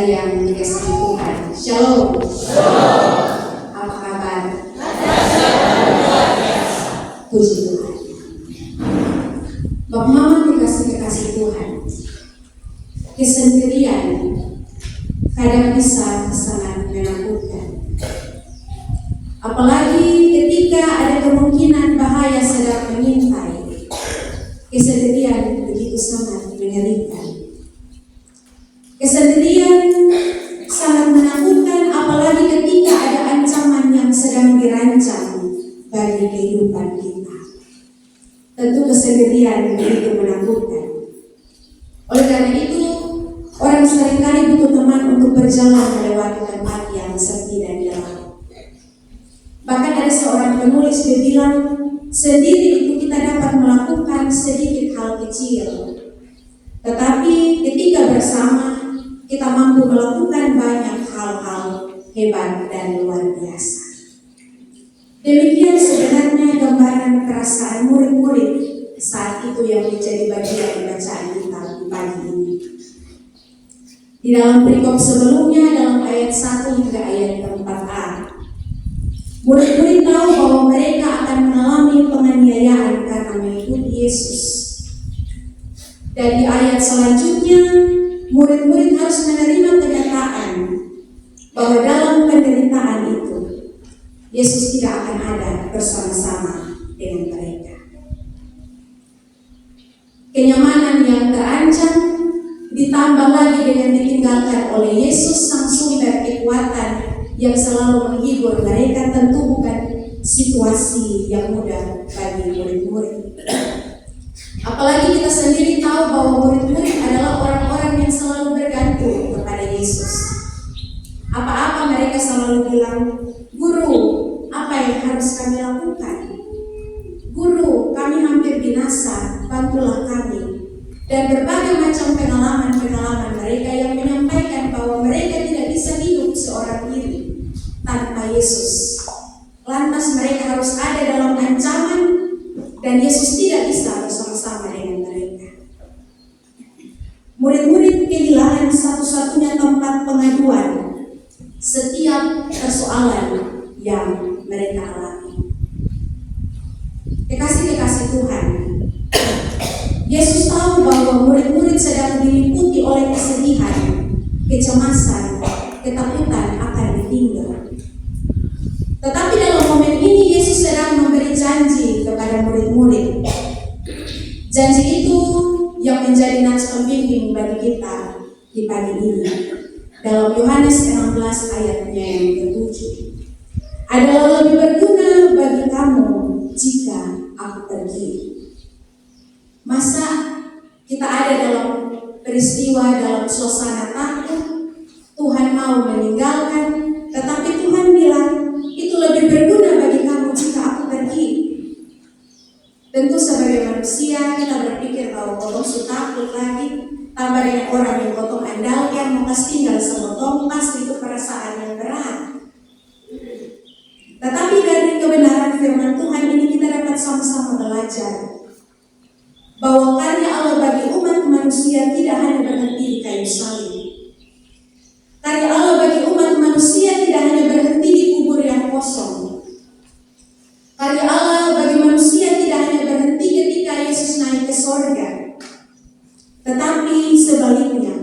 yang dikasihi Tuhan. Shalom. Apa kabar? Puji Tuhan. Bapak Mama dikasih Tuhan. Kesendirian kadang bisa sangat menakutkan. Apalagi ketika ada kemungkinan bahaya sedang mengintai. Kesendirian begitu sangat mengerikan. Kesendirian sangat menakutkan, apalagi ketika ada ancaman yang sedang dirancang bagi kehidupan kita. Tentu kesendirian begitu menakutkan. Oleh karena itu, orang seringkali butuh teman untuk berjalan melewati tempat yang sepi dan gelap. Bahkan ada seorang penulis dia bilang, sendiri itu kita dapat melakukan sedikit hal kecil, tetapi ketika bersama kita mampu melakukan banyak hal-hal hebat dan luar biasa. Demikian sebenarnya gambaran perasaan murid-murid saat itu yang menjadi bagian bacaan kita di pagi ini. Di dalam perikop sebelumnya, dalam ayat 1 hingga ayat 4a, murid-murid tahu bahwa mereka akan mengalami penganiayaan karena mengikuti Yesus. Dan di ayat selanjutnya, murid-murid harus menerima kenyataan bahwa dalam penderitaan itu Yesus tidak akan ada bersama-sama dengan mereka. Kenyamanan yang terancam ditambah lagi dengan ditinggalkan oleh Yesus sang sumber kekuatan yang selalu menghibur mereka, tentu bukan situasi yang mudah bagi murid-murid. Apalagi kita sendiri tahu bahwa murid-murid adalah orang-orang yang selalu bergantung kepada Yesus. Apa-apa mereka selalu bilang, "Guru, apa yang harus kami lakukan? Guru, kami hampir binasa, bantulah kami." Dan berbagai macam pengalaman-pengalaman mereka yang menyampaikan bahwa mereka tidak bisa hidup seorang diri tanpa Yesus. Lantas mereka harus ada dalam ancaman dan Yesus tidak bisa bersama-sama dengan mereka. Murid-murid kehilangan satu-satunya tempat pengaduan setiap persoalan yang mereka alami. Kekasih-kekasih Tuhan, Yesus tahu bahwa murid-murid sedang diliputi oleh kesedihan, kecemasan, ketakutan akan ditinggal. Tetapi dalam momen ini Yesus sedang memberi janji kepada murid-murid. Janji itu yang menjadi nats pembimbing bagi kita di pagi ini. Dalam Yohanes 16 ayatnya yang ke-7. Adalah lebih berguna bagi kamu jika aku pergi. Masa kita ada dalam peristiwa, dalam suasana takut, Tuhan mau meninggalkan, tetapi Tuhan bilang, itu lebih berguna bagi kamu jika aku pergi. Tentu sebagai manusia kita berpikir bahwa potong takut lagi, tambah dengan orang yang potong andalkan, mau tinggal sama potong, pasti itu perasaan yang berat. Tetapi dari kebenaran firman Tuhan ini kita dapat sama-sama belajar bahwa karya Allah bagi umat manusia tidak hanya berhenti di kayu salib. Karya Allah bagi umat manusia tidak hanya berhenti di kubur yang kosong. Karya Allah bagi manusia tidak hanya berhenti ketika Yesus naik ke sorga, tetapi sebaliknya,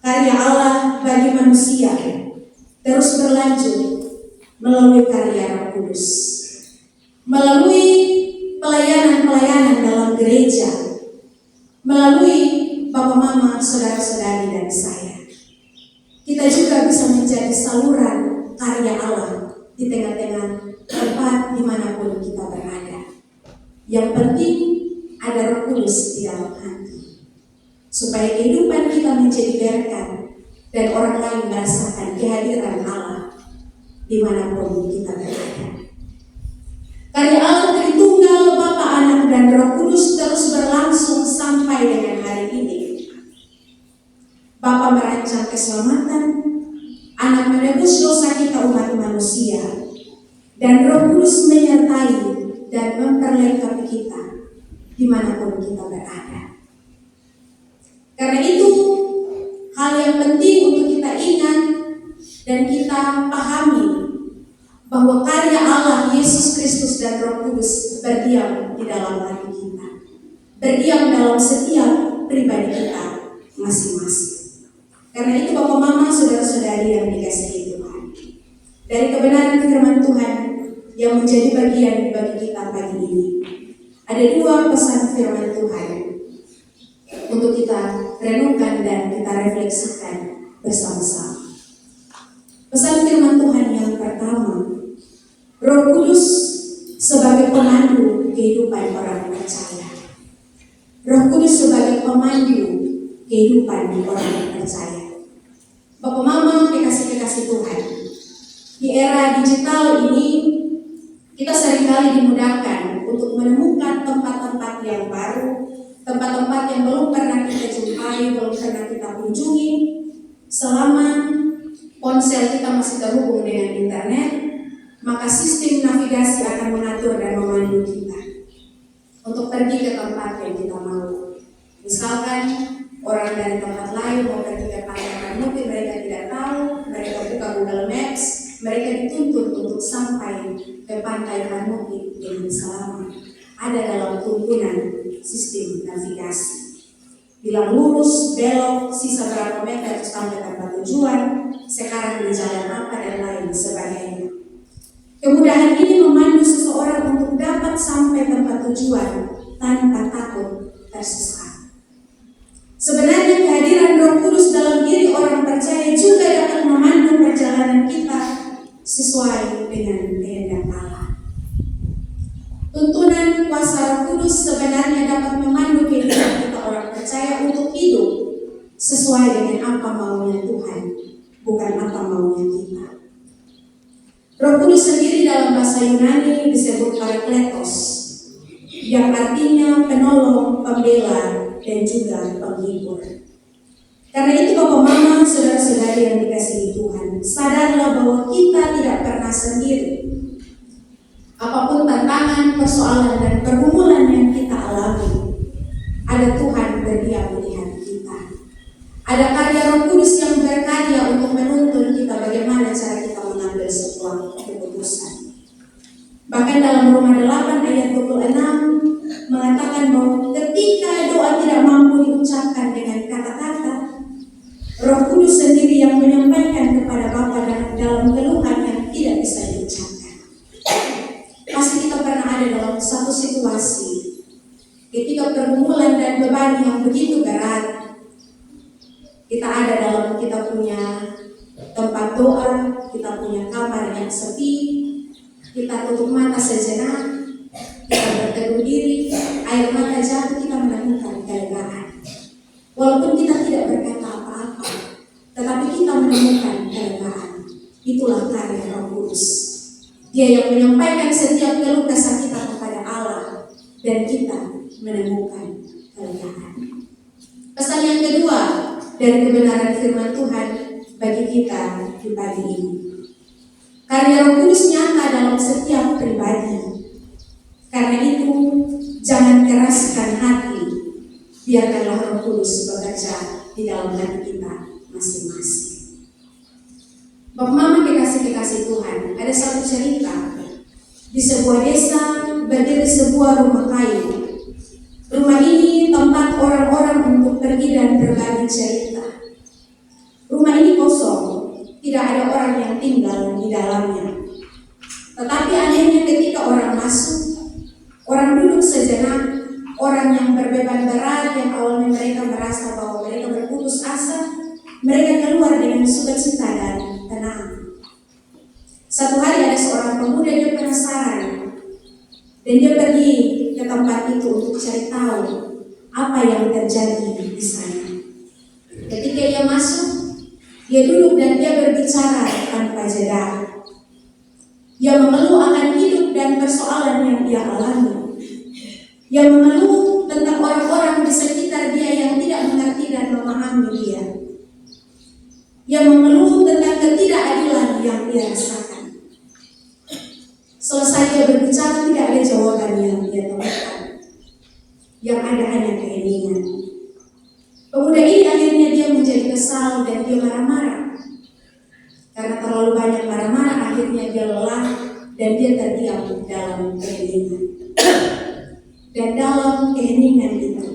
karya Allah bagi manusia terus berlanjut melalui karya Roh Kudus, melalui pelayanan-pelayanan dalam gereja, melalui Bapak Mama, saudara-saudari dan saya. Kita juga bisa menjadi saluran karya Allah di tengah-tengah tempat dimanapun kita berada. Yang penting ada Roh Kudus di dalam hati, supaya kehidupan kita menjadi berkat dan orang lain merasakan kehadiran Allah dimanapun kita berada. Karya Allah Tritunggal, Bapa, Anak, dan Roh Kudus terus berlangsung sampai dengan hari ini. Bapa merancang keselamatan, Anak menebus dosa kita umat manusia, dan Roh Kudus menyertai dan memperlengkapi kita dimanapun kita berada. Karena itu hal yang penting untuk kita ingat dan kita pahami bahwa karya Allah Yesus Kristus dan Roh Kudus berdiam di dalam hati kita, berdiam dalam setiap pribadi kita masing-masing. Karena itu Bapak Mama, saudara-saudari yang dikasihi Tuhan, dari kebenaran firman Tuhan yang menjadi bagian bagi kita pagi ini, ada dua pesan firman Tuhan untuk kita renungkan dan kita refleksikan bersama-sama. Pesan firman Tuhan yang pertama, Roh Kudus sebagai pemandu kehidupan orang percaya. Roh Kudus sebagai pemandu kehidupan orang percaya. Bapak Mama, kekasih-kekasih Tuhan, di era digital ini kita seringkali dimudahkan untuk menemukan tempat-tempat yang baru, tempat-tempat yang belum pernah kita jumpai, belum pernah kita kunjungi, selama ponsel kita masih terhubung dengan internet. Maka sistem navigasi akan mengatur dan memandu kita untuk pergi ke tempat yang kita mau. Misalkan orang dari tempat lain mau pergi ke Pantai mungkin mereka tidak tahu, mereka buka Google Maps, mereka dituntut untuk sampai ke Pantai Ranupin dengan selamat. Ada dalam tuntunan sistem navigasi. Bila lurus, belok, sisa berapa meter sampai tempat tujuan, sekarang di jalan apa dan lain sebagainya. Kemudahan ini memandu seseorang untuk dapat sampai tempat tujuan tanpa takut tersesat. Sebenarnya kehadiran Roh Kudus dalam diri orang percaya juga dapat memandu perjalanan kita sesuai dengan kehendak Allah. Tuntunan kuasa Roh Kudus sebenarnya dapat memandu kehidupan kita orang percaya untuk hidup sesuai dengan apa maunya Tuhan, bukan apa maunya kita. Roh Kudus sendiri dalam bahasa Yunani disebut Parakletos, yang artinya penolong, pembela, dan juga penghibur. Karena itu Bapak Mama, saudara-saudari yang dikasihi Tuhan, sadarlah bahwa kita tidak pernah sendiri. Apapun tantangan, persoalan, dan pergumulan yang kita alami, ada Tuhan berdiam di hati kita. Ada karya Roh Kudus yang berkarya untuk menuntun kita bagaimana cara kita mengambil sebuah keputusan. Bahkan dalam Roma 8 ayat 26 mengatakan bahwa ketika doa tidak mampu diucapkan dengan kata-kata, Roh Kudus sendiri yang menyampaikan kepada Bapa dalam keluhan yang tidak bisa diucapkan. Pasti kita pernah ada dalam satu situasi ketika pergumulan dan beban yang begitu berat. Kita ada dalam, kita punya tempat doa, kita punya kamar yang sepi, kita tutup mata sejenak, kita berteduh diri, air mata jatuh, kita menemukan kelegaan. Walaupun kita tidak berkata apa-apa, tetapi kita menemukan kelegaan. Itulah karya Roh Kudus. Dia yang menyampaikan setiap keluh kesah kita kepada Allah, dan kita menemukan kelegaan. Pesan yang kedua dari kebenaran firman Tuhan bagi kita di pagi ini. Karya Roh Kudus nyata dalam setiap pribadi. Karena itu, jangan keraskan hati. Biarkanlah Roh Kudus bekerja di dalam hati kita masing-masing. Bapak Mama, kekasih-kekasih Tuhan, ada satu cerita. Di sebuah desa berdiri sebuah rumah kayu. Rumah ini tempat orang-orang untuk pergi dan berbagi cerita. Rumah ini kosong, tidak ada orang yang tinggal di dalamnya. Tetapi anehnya ketika orang masuk, orang duduk sejenak, orang yang berbeban berat yang awalnya mereka merasa bahwa mereka berputus asa, mereka keluar dengan sukacita dan tenang. Satu hari ada seorang pemuda, dia penasaran dan dia pergi ke tempat itu untuk cari tahu apa yang terjadi di sana. Ketika ia masuk, dia duduk dan dia berbicara tanpa jeda. Dia mengeluh akan hidup dan persoalan yang dia alami. Dia mengeluh tentang orang-orang di sekitar dia yang tidak mengerti dan memahami dia. Dia mengeluh tentang ketidakadilan yang dia rasakan. Selesai dia berbicara, tidak ada jawaban yang dia temukan. Yang ada hanya keinginan. Pemuda ini akhirnya dia menjadi kesal dan dia marah-marah. Karena terlalu banyak marah-marah, akhirnya dia lelah dan dia terdiam dalam keheningan. Dan dalam keheningan itu,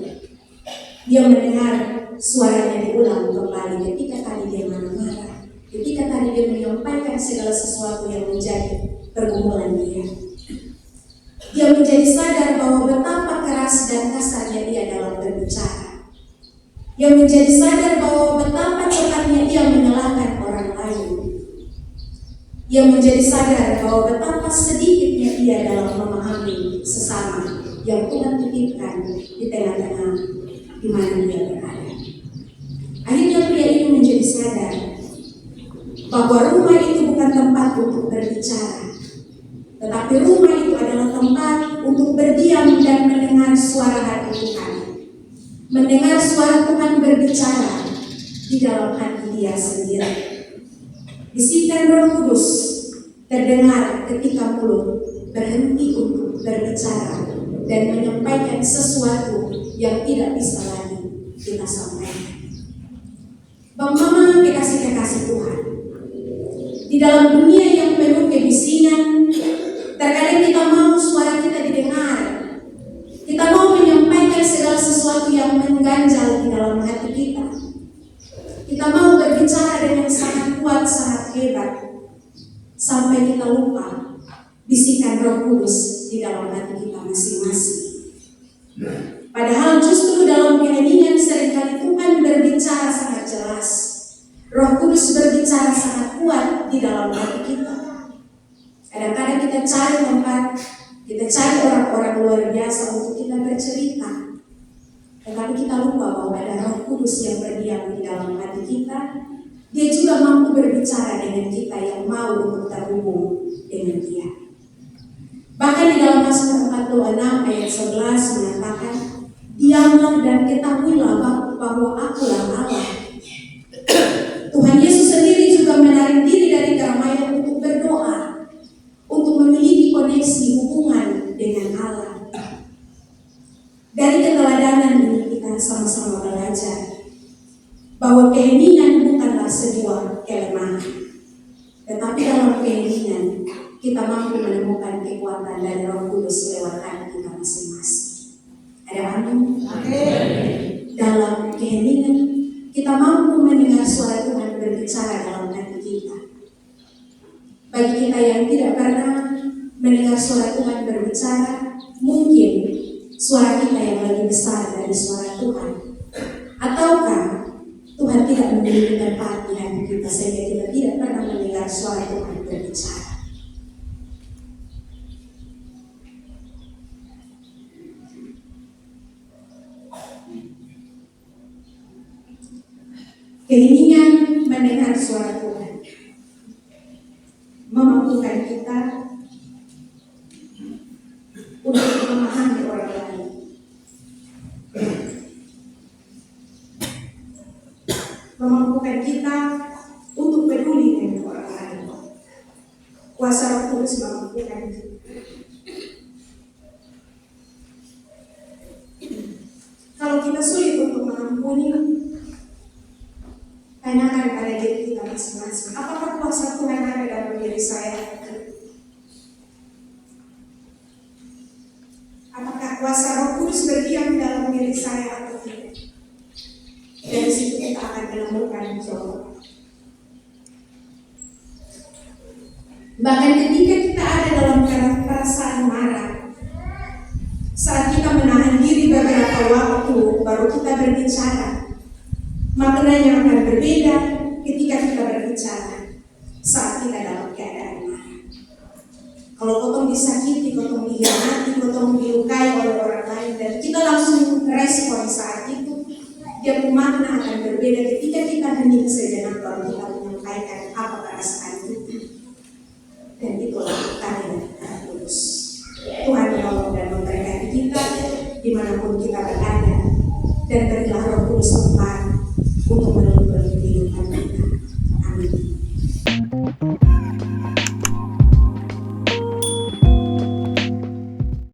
dia mendengar suaranya diulang kembali ketika tadi dia marah-marah, ketika tadi dia menyampaikan segala sesuatu yang menjadi pergumulan dia. Dia menjadi sadar bahwa betapa keras dan kasarnya dia dalam berbicara. Dia menjadi sadar bahwa betapa cepatnya dia menyalahkan orang lain. Dia menjadi sadar bahwa betapa sedikitnya dia dalam memahami sesama yang Tuhan titipkan di tengah-tengah di mana dia berada. Akhirnya pria itu menjadi sadar bahwa rumah itu bukan tempat untuk berbicara, tetapi rumah itu adalah tempat untuk berdiam dan mendengar suara hati Tuhan. Mendengar suara Tuhan berbicara di dalam hati dia sendiri. Bisikan Roh Kudus terdengar ketika mulut berhenti untuk berbicara dan menyampaikan sesuatu yang tidak bisa lagi kita sampaikan. Bang Mama, kekasih-kekasih Tuhan, di dalam dunia yang penuh kebisingan, terkadang kita mau suara kita didengar. Kita mau menyampaikan segala sesuatu yang mengganjal di dalam hati kita. Kita mau berbicara dengan sangat kuat, sangat hebat, sampai kita lupa bisikan Roh Kudus di dalam hati kita masing-masing. Padahal justru dalam keheningan seringkali Tuhan berbicara sangat jelas. Roh Kudus berbicara sangat kuat di dalam hati kita. Kadang-kadang kita cari tempat, kita cari orang-orang luar biasa untuk kita bercerita. Tetapi kita lupa bahwa ada Roh Kudus yang berdiam di dalam hati kita. Dia juga mampu berbicara dengan kita yang mau untuk terhubung dengan Dia. Bahkan di dalam Mazmur 46 ayat 11 mengatakan, diamlah dan ketahuilah bahwa Akulah Allah. Tuhan Yesus sendiri juga menarik diri dari keramaian untuk berdoa, untuk memiliki koneksi hubungan dengan Allah. Dari keteladanan ini kita sama-sama belajar bahwa keheningan bukanlah sebuah kelemahan, tetapi dalam keheningan kita mampu menemukan kekuatan dari Roh Kudus lewat hati kita masing-masing. Ada amin? Dalam keheningan kita mampu mendengar suara Tuhan berbicara dalam hati kita. Bagi kita yang tidak pernah mendengar suara Tuhan berbicara, mungkin suara kita yang lebih besar dari suara Tuhan. Ataukah Tuhan tidak memiliki tempat di hati kita sehingga kita tidak pernah mendengar suara Tuhan berbicara. Keinginan mendengar suara Tuhan memampukan kita untuk memahami orang lain. Memampukan kita untuk peduli dengan orang lain. Kuasa Roh Kudus memampukan kita. Kalau kita sulit untuk mengampuni, tanyakan pada diri kita masing-masing, apakah kuasa Tuhan ada dalam diri saya? Apakah kuasa Roh Kudus berdiam dalam diri saya atau tidak? Dari situ kita akan menemukan jawaban. Bahkan ketika kita ada dalam perasaan marah, saat kita menahan diri beberapa waktu baru kita berbicara, maknanya akan berbeda ketika kita berbicara saat kita dalam keadaan marah. Kalau kotong disakiti, kotong dihianati, kotong dilukai oleh orang lain dan kita langsung respon saat itu, dia makna akan berbeda ketika kita hening sejenak baru kita menyampaikan apa perasaan kita. Dan itulah karya Roh Kudus. Tuhan menolong dan memberkati kita dimanapun kita berada, dan berilah Roh Kudus tempat